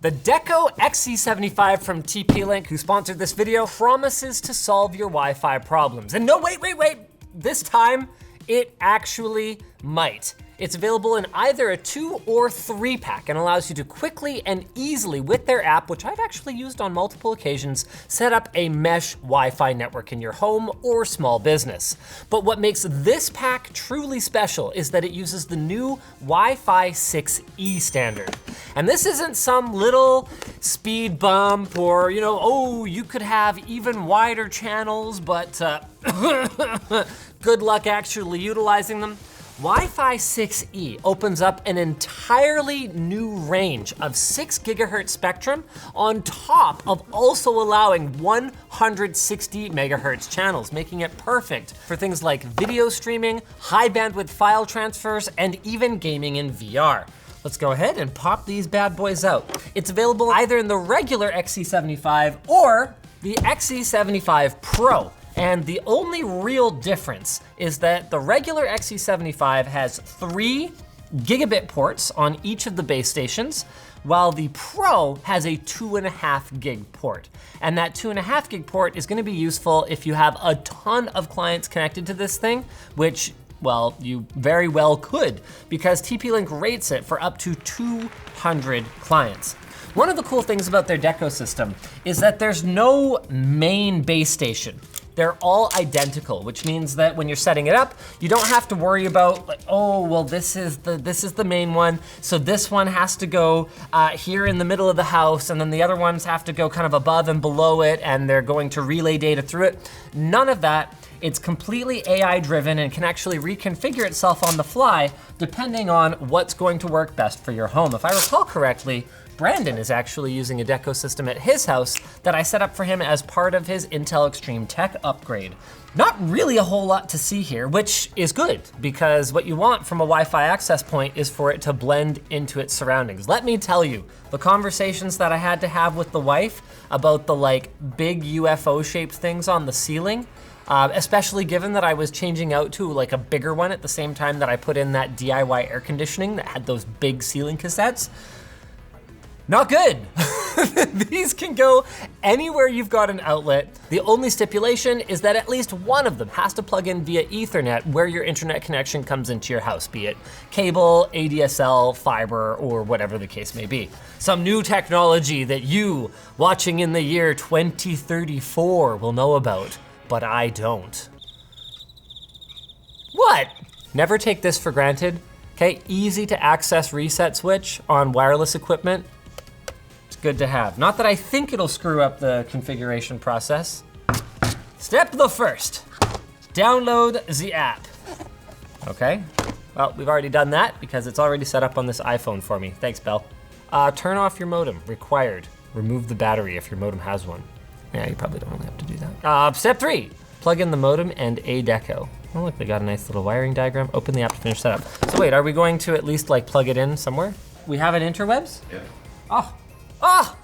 The Deco XE75 from TP-Link, who sponsored this video, promises to solve your Wi-Fi problems. And no, wait. This time, it actually might. It's available in either a 2 or 3 pack and allows you to quickly and easily, with their app, which I've actually used on multiple occasions, set up a mesh Wi-Fi network in your home or small business. But what makes this pack truly special is that it uses the new Wi-Fi 6E standard. And this isn't some little speed bump or, you could have even wider channels, but good luck actually utilizing them. Wi-Fi 6E opens up an entirely new range of 6 gigahertz spectrum on top of also allowing 160 megahertz channels, making it perfect for things like video streaming, high bandwidth file transfers, and even gaming in VR. Let's go ahead and pop these bad boys out. It's available either in the regular XE75 or the XE75 Pro. And the only real difference is that the regular XE75 has 3 gigabit ports on each of the base stations, while the Pro has a 2.5 gig port. And that 2.5 gig port is gonna be useful if you have a ton of clients connected to this thing, which, well, you very well could, because TP-Link rates it for up to 200 clients. One of the cool things about their Deco system is that there's no main base station. They're all identical, which means that when you're setting it up, you don't have to worry about like, oh, well, this is the main one, so this one has to go here in the middle of the house, and then the other ones have to go kind of above and below it, and they're going to relay data through it. None of that. It's completely AI driven and can actually reconfigure itself on the fly depending on what's going to work best for your home. If I recall correctly, Brandon is actually using a Deco system at his house that I set up for him as part of his Intel Extreme Tech upgrade. Not really a whole lot to see here, which is good, because what you want from a Wi-Fi access point is for it to blend into its surroundings. Let me tell you, the conversations that I had to have with the wife about the big UFO shaped things on the ceiling, especially given that I was changing out to a bigger one at the same time that I put in that DIY air conditioning that had those big ceiling cassettes. Not good. These can go anywhere you've got an outlet. The only stipulation is that at least one of them has to plug in via Ethernet where your internet connection comes into your house, be it cable, ADSL, fiber, or whatever the case may be. Some new technology that you, watching in the year 2034, will know about, but I don't. What? Never take this for granted. Okay, easy to access reset switch on wireless equipment. Good to have. Not that I think it'll screw up the configuration process. Step the first, download the app. Okay, well, we've already done that because it's already set up on this iPhone for me. Thanks, Belle. Turn off your modem, required. Remove the battery if your modem has one. Yeah, you probably don't really have to do that. Step 3, plug in the modem and a Deco. Oh look, they got a nice little wiring diagram. Open the app to finish setup. So wait, are we going to at least plug it in somewhere? We have an interwebs? Yeah. Oh,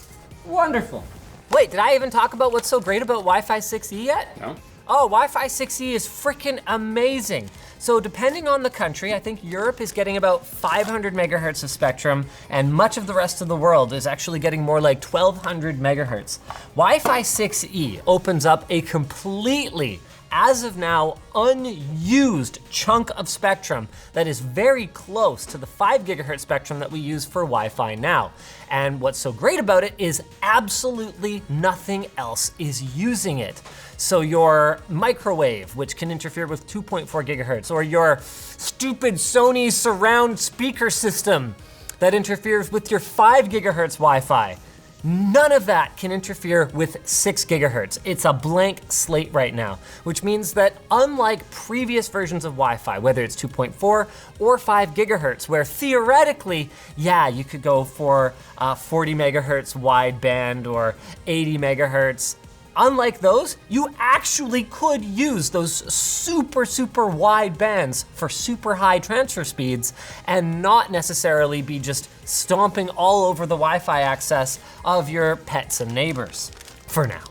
wonderful. Wait, did I even talk about what's so great about Wi-Fi 6E yet? No. Oh, Wi-Fi 6E is freaking amazing. So depending on the country, I think Europe is getting about 500 megahertz of spectrum, and much of the rest of the world is actually getting more like 1200 megahertz. Wi-Fi 6E opens up a completely, as of now, unused chunk of spectrum that is very close to the 5 gigahertz spectrum that we use for Wi-Fi now. And what's so great about it is absolutely nothing else is using it. So your microwave, which can interfere with 2.4 gigahertz, or your stupid Sony surround speaker system that interferes with your 5 gigahertz Wi-Fi, none of that can interfere with 6 gigahertz. It's a blank slate right now, which means that unlike previous versions of Wi-Fi, whether it's 2.4 or 5 gigahertz, where theoretically, yeah, you could go for 40 megahertz wideband or 80 megahertz, unlike those, you actually could use those super wide bands for super high transfer speeds and not necessarily be just stomping all over the Wi-Fi access of your pets and neighbors, for now.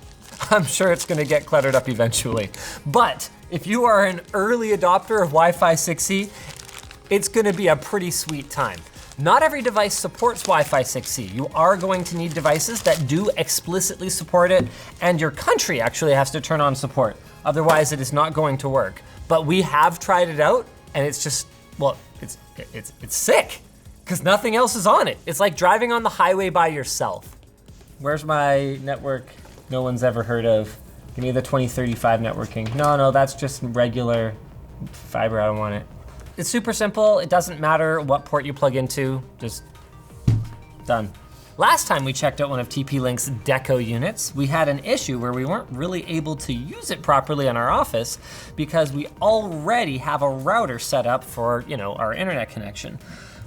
I'm sure it's gonna get cluttered up eventually. But if you are an early adopter of Wi-Fi 6E, it's gonna be a pretty sweet time. Not every device supports Wi-Fi 6E. You are going to need devices that do explicitly support it, and your country actually has to turn on support. Otherwise, it is not going to work. But we have tried it out, and it's just, well, it's sick, because nothing else is on it. It's like driving on the highway by yourself. Where's my network no one's ever heard of? Give me the 2035 networking. No, that's just regular fiber, I don't want it. It's super simple. It doesn't matter what port you plug into, just done. Last time we checked out one of TP-Link's Deco units, we had an issue where we weren't really able to use it properly in our office because we already have a router set up for, our internet connection.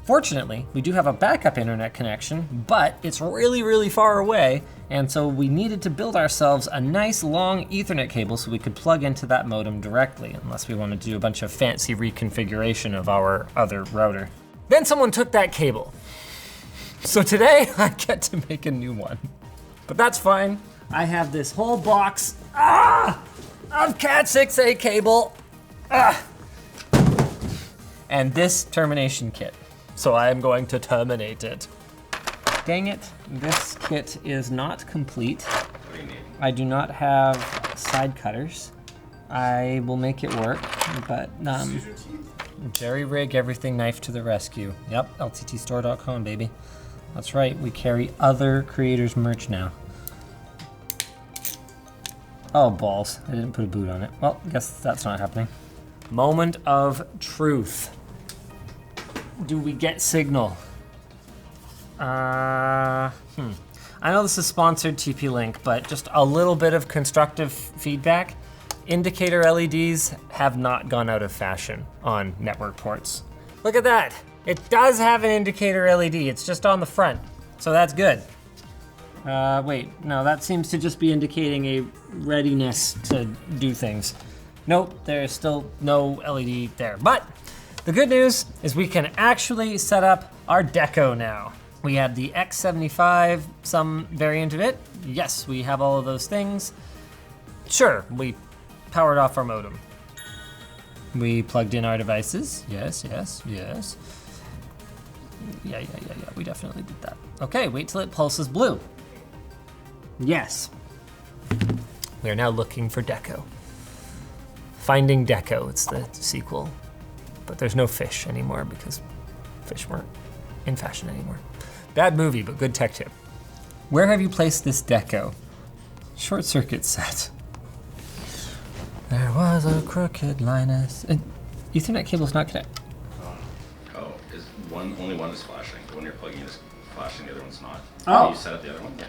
Fortunately, we do have a backup internet connection, but it's really, really far away, and so we needed to build ourselves a nice long Ethernet cable so we could plug into that modem directly, unless we wanted to do a bunch of fancy reconfiguration of our other router. Then someone took that cable. So today, I get to make a new one. But that's fine. I have this whole box of Cat 6A cable, and this termination kit. So I am going to terminate it. Dang it, this kit is not complete. What do you need? I do not have side cutters. I will make it work, but jerry rig everything knife to the rescue. Yep, lttstore.com, baby. That's right, we carry other creators' merch now. Oh, balls, I didn't put a boot on it. Well, I guess that's not happening. Moment of truth. Do we get signal? I know this is sponsored TP-Link, but just a little bit of constructive feedback. Indicator LEDs have not gone out of fashion on network ports. Look at that. It does have an indicator LED. It's just on the front, so that's good. Wait, no, that seems to just be indicating a readiness to do things. Nope, there's still no LED there, but the good news is we can actually set up our Deco now. We have the X75, some variant of it. Yes, we have all of those things. Sure, we powered off our modem. We plugged in our devices. Yes. Yeah, we definitely did that. Okay, wait till it pulses blue. Yes. We are now looking for Deco. Finding Deco, it's the sequel. But there's no fish anymore because fish weren't in fashion anymore. Bad movie, but good tech tip. Where have you placed this Deco? ShortCircuit set. There was a crooked Linus. Ethernet cable's not connected. Is only one is flashing. The one you're plugging in is flashing, the other one's not. Oh. You set up the other one? Yeah.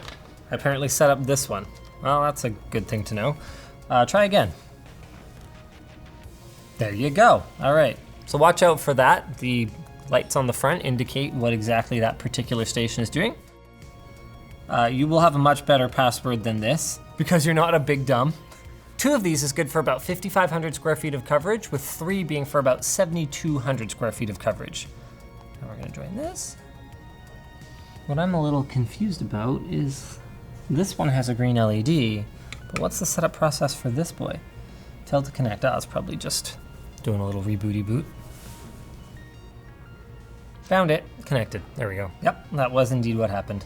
I apparently set up this one. Well, that's a good thing to know. Try again. There you go. All right. So watch out for that. The lights on the front indicate what exactly that particular station is doing. You will have a much better password than this because you're not a big dumb. 2 of these is good for about 5,500 square feet of coverage, with 3 being for about 7,200 square feet of coverage. Now we're gonna join this. What I'm a little confused about is this one has a green LED, but what's the setup process for this boy? Tell to connect. Oh, it's probably just doing a little rebooty boot. Found it, connected, there we go. Yep, that was indeed what happened.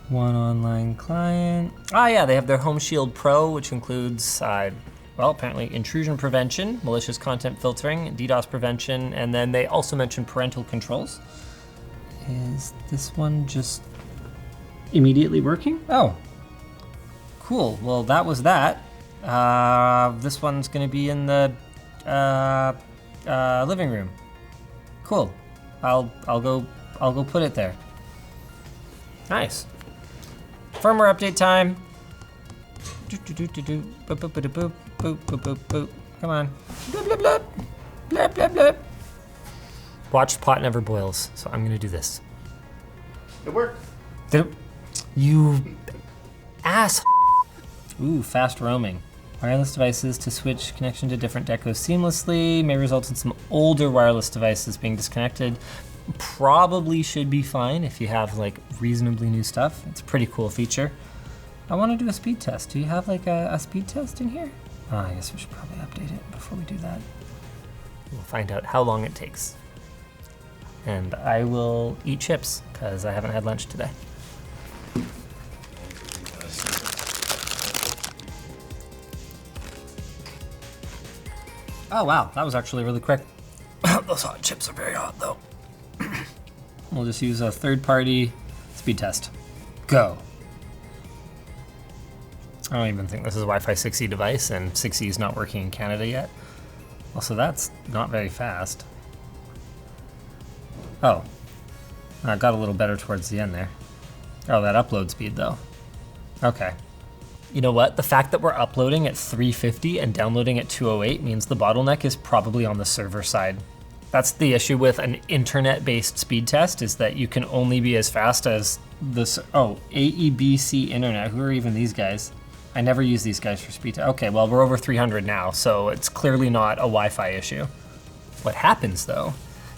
One online client. Ah yeah, they have their Home Shield Pro, which includes, well, apparently intrusion prevention, malicious content filtering, DDoS prevention, and then they also mentioned parental controls. Is this one just immediately working? Oh, cool, well that was that. This one's gonna be in the living room. Cool, I'll go put it there. Nice. Firmware update time. Boop, boop, boop, boop, boop, boop, boop, boop. Come on. Blip, blip, blip. Blip, blip, blip. Watch pot never boils, so I'm gonna do this. It worked. Did it? You ass. Ooh, fast roaming. Wireless devices to switch connection to different decos seamlessly may result in some older wireless devices being disconnected. Probably should be fine if you have like reasonably new stuff. It's a pretty cool feature. I want to do a speed test. Do you have like a speed test in here? Oh, I guess we should probably update it before we do that. We'll find out how long it takes. and I will eat chips because I haven't had lunch today. Oh wow, that was actually really quick. Those hot chips are very hot though. We'll just use a third-party speed test. Go. I don't even think this is a Wi-Fi 6E device, and 6E is not working in Canada yet. Also, that's not very fast. Oh, it got a little better towards the end there. Oh, that upload speed though. Okay. You know what? The fact that we're uploading at 350 and downloading at 208 means the bottleneck is probably on the server side. That's the issue with an internet-based speed test, is that you can only be as fast as this. Oh, AEBC Internet. Who are even these guys? I never use these guys for speed test. Okay, well, we're over 300 now, so it's clearly not a Wi-Fi issue. What happens though,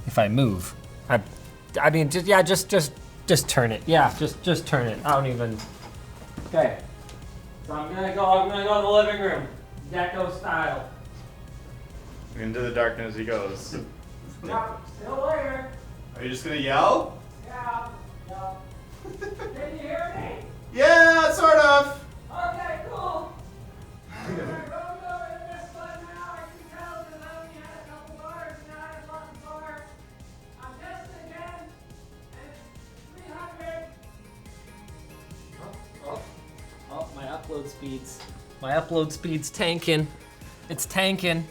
if I move? I mean, just turn it. Yeah, just turn it. I don't even. Okay. So I'm gonna go to the living room, Deco style. Into the darkness he goes. Yeah, still there. Are you just gonna yell? Yeah. Can you hear me? Yeah, sort of. Okay, cool. I'm gonna go in this one now. I can tell that I only had a couple bars and now I have lots of bars. I'm testing again, and it's 300. Oh, my upload speed's tanking. It's tanking.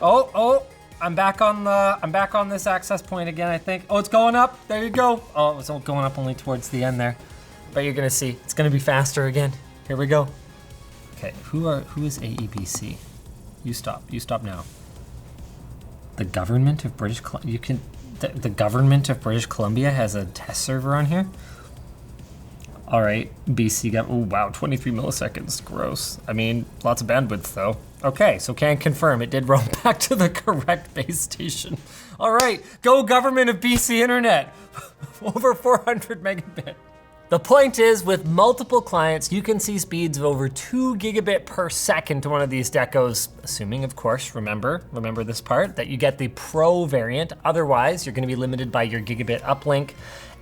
Oh, I'm back on this access point again, I think. Oh, it's going up. There you go. Oh, it was all going up only towards the end there. But you're gonna see, it's gonna be faster again. Here we go. Okay, who is AEBC? You stop now. The government of British Columbia, the government of British Columbia has a test server on here? All right, BC got, oh wow, 23 milliseconds, gross. I mean, lots of bandwidth though. Okay, so can confirm it did roll back to the correct base station. All right, go government of BC Internet. Over 400 megabit. The point is, with multiple clients, you can see speeds of over 2 gigabit per second to one of these Decos, assuming of course, remember this part, that you get the Pro variant. Otherwise, you're gonna be limited by your gigabit uplink,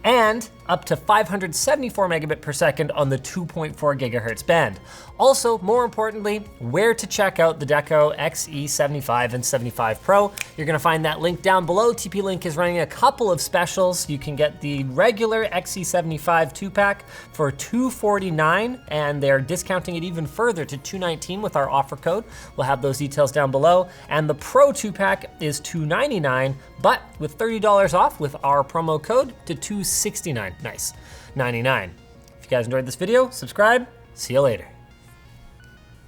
and up to 574 megabit per second on the 2.4 gigahertz band. Also, more importantly, where to check out the Deco XE75 and 75 Pro. You're gonna find that link down below. TP-Link is running a couple of specials. You can get the regular XE75 2-pack for $249, and they're discounting it even further to $219 with our offer code. We'll have those details down below. And the Pro 2-pack is $299, but with $30 off with our promo code to $269. Nice, 99. If you guys enjoyed this video, subscribe. See you later.